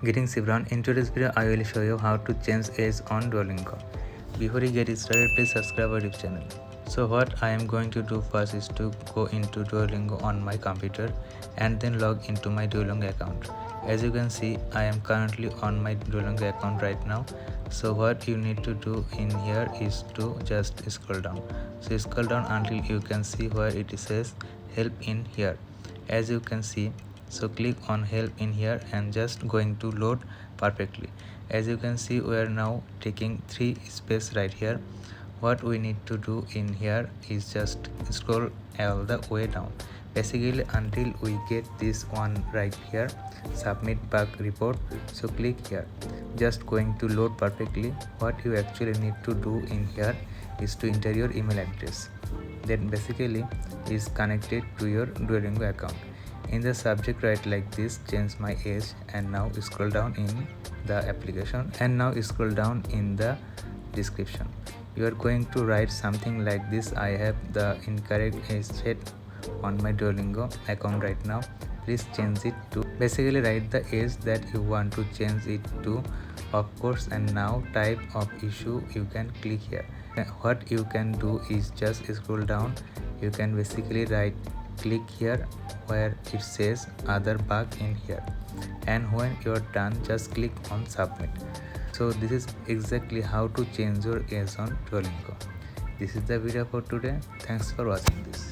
Getting Sibran. In today's video, I will show you how to change age on Duolingo. Before you get started, please subscribe our YouTube channel. So what I am going to do first is to go into Duolingo on my computer and then log into my Duolingo account. As you can see, I am currently on my Duolingo account right now. So what you need to do in here is to just scroll down. So scroll down until you can see where it says help in here. As you can see, so click on help in here and just going to load perfectly. As you can see, we are now taking 3 space right here. What we need to do in here is just scroll all the way down, basically until we get this one right here, submit bug report. So click here, just going to load perfectly. What you actually need to do in here is to enter your email address that basically is connected to your Duolingo account. In the subject, write like this, change my age, and now scroll down in the application, and now scroll down in the description. You are going to write something like this: I have the incorrect age set on my Duolingo account right now, please change it to. Basically write the age that you want to change it to, of course, and now type of issue, you can click here. What you can do is just scroll down, you can basically write, click here where it says other bug in here, and when you're done, just click on submit. So this is exactly how to change your age on Duolingo. This is the video for today. Thanks for watching this.